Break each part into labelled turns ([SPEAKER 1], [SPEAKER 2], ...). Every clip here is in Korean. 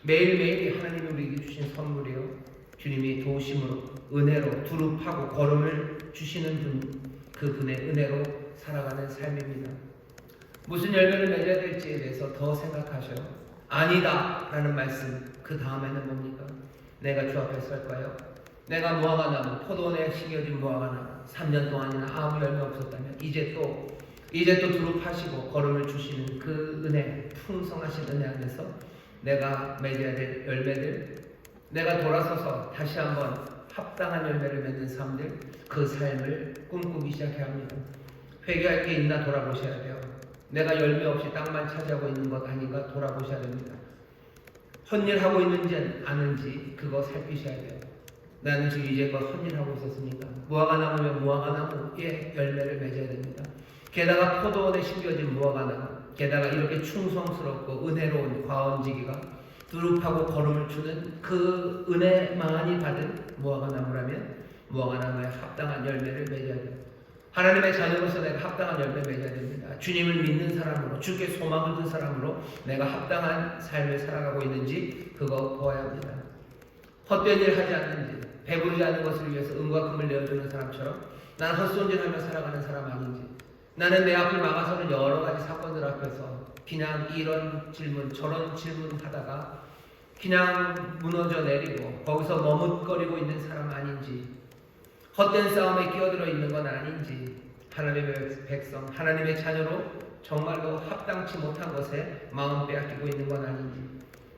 [SPEAKER 1] 매일매일이 하나님이 우리에게 주신 선물이요, 주님이 도우심으로 은혜로 두릅하고 걸음을 주시는 분, 그분의 은혜로 살아가는 삶입니다. 무슨 열매를 맺어야 될지에 대해서 더 생각하셔. 아니다 라는 말씀, 그 다음에는 뭡니까? 내가 주 앞에 설까요? 내가 무화과나무, 포도원에 심겨진 무화과나무 3년 동안이나 아무 열매 없었다면 이제 또 두릅하시고 걸음을 주시는 그 은혜, 풍성하신 은혜 안에서 내가 맺어야 될 열매들, 내가 돌아서서 다시 한번 합당한 열매를 맺는 삶들, 그 삶을 꿈꾸기 시작해야 합니다. 회개할 게 있나 돌아보셔야 돼요. 내가 열매 없이 땅만 차지하고 있는 것 아닌가 돌아보셔야 됩니다. 헛일하고 있는지 아는지 그거 살피셔야 돼요. 나는 지금 이제껏 헛일하고 있었습니까? 무화과나무면 무화과나무의 열매를 맺어야 됩니다. 게다가 포도원에 심겨진 무화과나무, 게다가 이렇게 충성스럽고 은혜로운 과원지기가 두릅하고 걸음을 주는 그 은혜 많이 받은 무화과나무라면 무화과나무에 합당한 열매를 맺어야 돼요. 하나님의 자녀로서 내가 합당한 열매 맺어야 됩니다. 주님을 믿는 사람으로, 주께 소망을 둔 사람으로 내가 합당한 삶을 살아가고 있는지 그거 보아야 합니다. 헛된 일 하지 않는지, 배부르지 않은 것을 위해서 은과 금을 내어주는 사람처럼 나는 헛손질하며 살아가는 사람 아닌지, 나는 내 앞을 막아서는 여러 가지 사건들 앞에서 그냥 이런 질문 저런 질문 하다가 그냥 무너져 내리고 거기서 머뭇거리고 있는 사람 아닌지, 헛된 싸움에 끼어들어 있는 건 아닌지, 하나님의 백성, 하나님의 자녀로 정말로 합당치 못한 것에 마음 빼앗기고 있는 건 아닌지,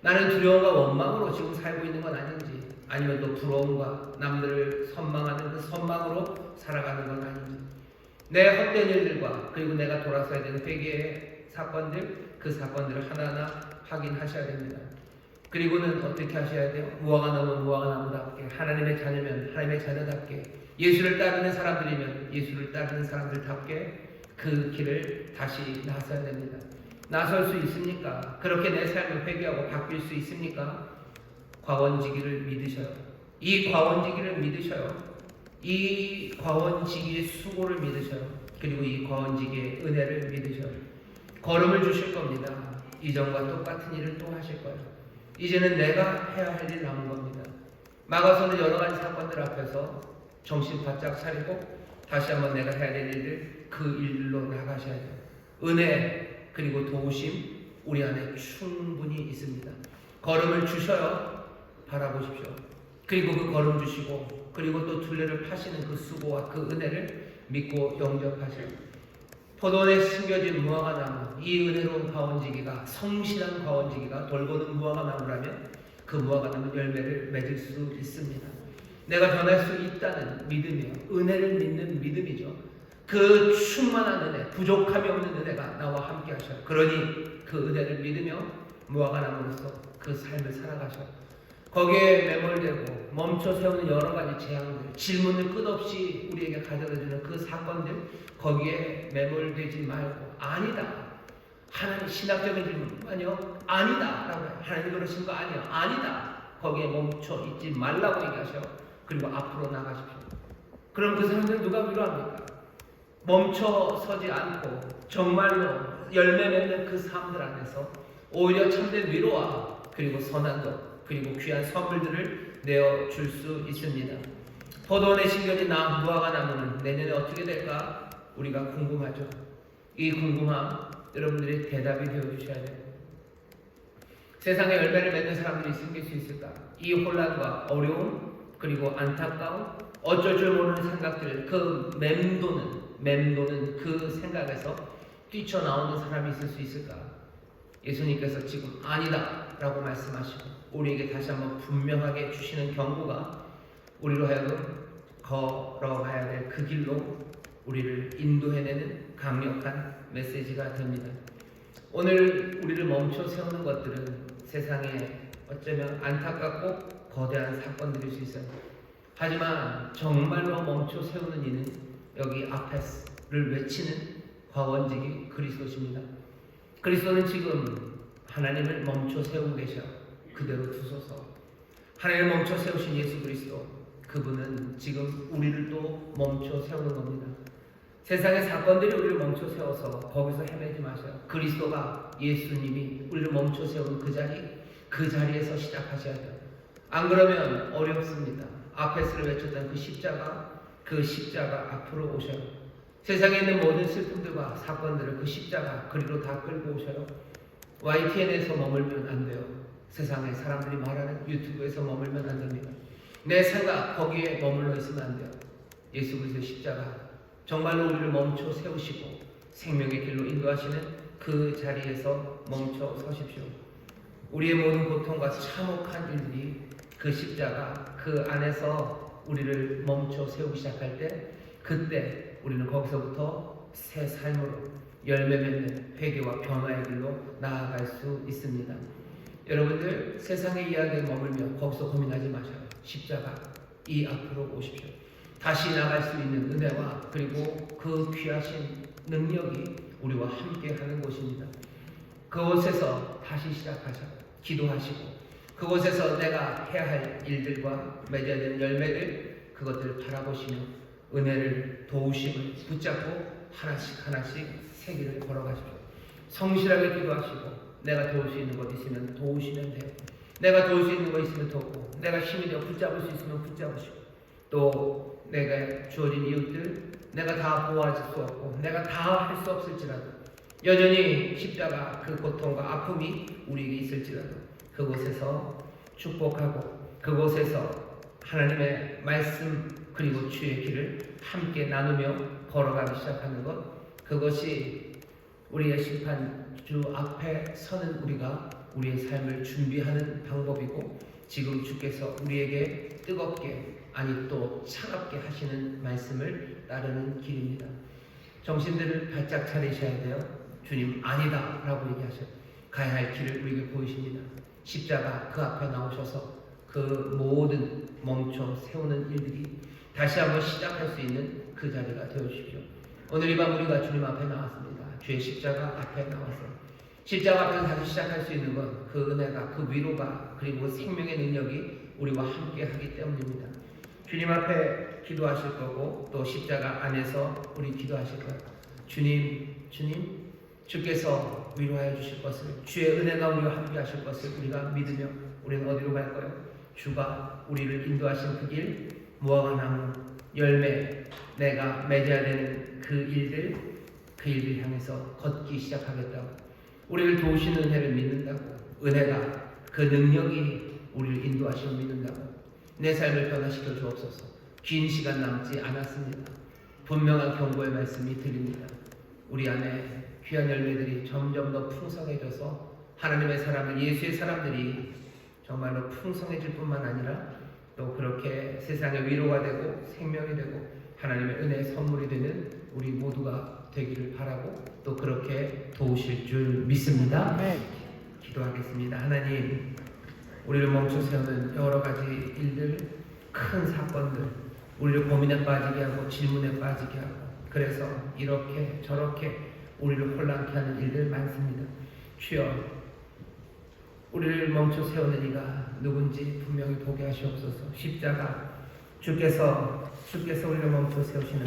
[SPEAKER 1] 나는 두려움과 원망으로 지금 살고 있는 건 아닌지, 아니면 또 부러움과 남들을 선망하는 그 선망으로 살아가는 건 아닌지, 내 헛된 일들과 그리고 내가 돌아서야 되는 회개의 사건들, 그 사건들을 하나하나 확인하셔야 됩니다. 그리고는 어떻게 하셔야 돼요? 무화과나무답게, 하나님의 자녀면 하나님의 자녀답게, 예수를 따르는 사람들이면 예수를 따르는 사람들답게 그 길을 다시 나서야 됩니다. 나설 수 있습니까? 그렇게 내 삶을 회개하고 바뀔 수 있습니까? 과원지기를 믿으셔요. 이 과원지기를 믿으셔요. 이 과원지기의 수고를 믿으셔요. 그리고 이 과원지기의 은혜를 믿으셔요. 걸음을 주실 겁니다. 이전과 똑같은 일을 또 하실 거예요. 이제는 내가 해야 할 일 남은 겁니다. 막아서는 여러 가지 사건들 앞에서 정신 바짝 차리고 다시 한번 내가 해야 될 일을 그 일로 나가셔야 돼요. 은혜 그리고 도우심 우리 안에 충분히 있습니다. 걸음을 주셔요. 바라보십시오. 그리고 그 걸음 주시고 그리고 또 둘레를 파시는 그 수고와 그 은혜를 믿고 영접하셔요. 포도원에 심겨진 무화과나무, 이 은혜로운 과원지기가, 성실한 과원지기가 돌보는 무화과나무라면 그 무화과나무 열매를 맺을 수 있습니다. 내가 변할 수 있다는 믿음이요, 은혜를 믿는 믿음이죠. 그 충만한 은혜, 부족함이 없는 은혜가 나와 함께 하셔요. 그러니 그 은혜를 믿으며 무화과나무로서 그 삶을 살아가셔요. 거기에 매몰되고 멈춰 세우는 여러 가지 재앙들, 질문을 끝없이 우리에게 가져다주는 그 사건들, 거기에 매몰되지 말고 아니다. 하나님 신학적인 질문 아니요, 아니다 라고, 하나님 그러신 거 아니요, 아니다. 거기에 멈춰 있지 말라고 얘기하셔. 그리고 앞으로 나가십시오. 그럼 그 사람들은 누가 위로합니까? 멈춰 서지 않고 정말로 열매 맺는 그 삶들 안에서 오히려 참된 위로와 그리고 선한 것 그리고 귀한 선물들을 내어줄 수 있습니다. 포도원에 심겨진 무화과나무는 내년에 어떻게 될까? 우리가 궁금하죠. 이 궁금함 여러분들이 대답이 되어주셔야 돼요. 세상에 열매를 맺는 사람들이 생길 수 있을까? 이 혼란과 어려움 그리고 안타까움, 어쩔 줄 모르는 생각들, 그 맴도는 그 생각에서 뛰쳐나오는 사람이 있을 수 있을까? 예수님께서 지금 아니다 라고 말씀하시고 우리에게 다시 한번 분명하게 주시는 경고가 우리로 하여금 걸어가야 될 그 길로 우리를 인도해내는 강력한 메시지가 됩니다. 오늘 우리를 멈춰 세우는 것들은 세상에 어쩌면 안타깝고 거대한 사건들일 수 있어요. 하지만 정말로 멈춰 세우는 이는 여기 아페스를 외치는 과원직이 그리스도십니다. 그리스도는 지금 하나님을 멈춰 세우고 계셔. 그대로 두소서. 하나님을 멈춰 세우신 예수 그리스도, 그분은 지금 우리를 또 멈춰 세우는 겁니다. 세상의 사건들이 우리를 멈춰 세워서 거기서 헤매지 마셔요. 그리스도가, 예수님이 우리를 멈춰 세우는 그 자리, 그 자리에서 시작하셔야 돼요. 안 그러면 어렵습니다. 앞에서 외쳤던 그 십자가 앞으로 오셔요. 세상에 있는 모든 슬픔들과 사건들을 그 십자가 그리로 다 끌고 오셔요. YTN에서 머물면 안 돼요. 세상에 사람들이 말하는 유튜브에서 머물면 안 됩니다. 내 생각 거기에 머물러 있으면 안 돼요. 예수 그리스도의 십자가 정말로 우리를 멈춰 세우시고 생명의 길로 인도하시는 그 자리에서 멈춰 서십시오. 우리의 모든 고통과 참혹한 일들이 그 십자가 그 안에서 우리를 멈춰 세우기 시작할 때, 그때 우리는 거기서부터 새 삶으로 열매 맺는 회개와 변화의 길로 나아갈 수 있습니다. 여러분들 세상의 이야기에 머물며 거기서 고민하지 마셔요. 십자가 이 앞으로 오십시오. 다시 나갈 수 있는 은혜와 그리고 그 귀하신 능력이 우리와 함께 하는 곳입니다. 그곳에서 다시 시작하셔 기도하시고, 그곳에서 내가 해야 할 일들과 맺어야 되는 열매들, 그것들을 바라보시며 은혜를, 도우심을 붙잡고 하나씩 새 길을 걸어가십시오. 성실하게 기도하시고, 내가 도울 수 있는 것 있으면 도우시면 돼요. 내가 도울 수 있는 것 있으면 돕고, 내가 힘이 되어 붙잡을 수 있으면 붙잡으시고, 또 내가 주어진 이웃들 내가 다 보호할 수 없고 내가 다 할 수 없을지라도 여전히 십자가 그 고통과 아픔이 우리에게 있을지라도 그곳에서 축복하고 그곳에서 하나님의 말씀 그리고 주의 길을 함께 나누며 걸어가기 시작하는 것, 그것이 우리의 심판주 앞에 서는 우리의 삶을 준비하는 방법이고, 지금 주께서 우리에게 뜨겁게 아니 또 차갑게 하시는 말씀을 따르는 길입니다. 정신들을 바짝 차리셔야 돼요. 주님 아니다 라고 얘기하셔요. 가야 할 길을 우리에게 보이십니다. 십자가 그 앞에 나오셔서 그 모든 멈춰 세우는 일들이 다시 한번 시작할 수 있는 그 자리가 되어주십시오. 오늘 이 밤 우리가 주님 앞에 나왔습니다. 주의 십자가 앞에 나와서 십자가 앞에서 다시 시작할 수 있는 건 그 은혜가, 그 위로가, 그리고 생명의 능력이 우리와 함께 하기 때문입니다. 주님 앞에 기도하실 거고 또 십자가 안에서 우리 기도하실 거예요. 주님, 주께서 위로하여 주실 것을, 주의 은혜가 우리와 함께 하실 것을 우리가 믿으며 우리는 어디로 갈 거예요? 주가 우리를 인도하신 그 길, 무화과 나무, 열매, 내가 맺어야 되는 그 일들 향해서 걷기 시작하겠다고, 우리를 도우시는 은혜를 믿는다고, 은혜가 그 능력이 우리를 인도하시고 믿는다고, 내 삶을 변화시켜 주옵소서. 긴 시간 남지 않았습니다. 분명한 경고의 말씀이 들립니다. 우리 안에 귀한 열매들이 점점 더 풍성해져서 하나님의 사람들, 예수의 사람들이 정말로 풍성해질 뿐만 아니라 또 그렇게 세상의 위로가 되고 생명이 되고 하나님의 은혜의 선물이 되는 우리 모두가 되기를 바라고 또 그렇게 도우실 줄 믿습니다. 기도하겠습니다. 하나님, 우리를 멈춰 세우는 여러 가지 일들, 큰 사건들, 우리를 고민에 빠지게 하고 질문에 빠지게 하고, 그래서 이렇게 저렇게 우리를 혼란케 하는 일들 많습니다. 주여, 우리를 멈춰 세우는 이가 누군지 분명히 보게 하시옵소서. 십자가, 주께서 우리를 멈춰 세우시는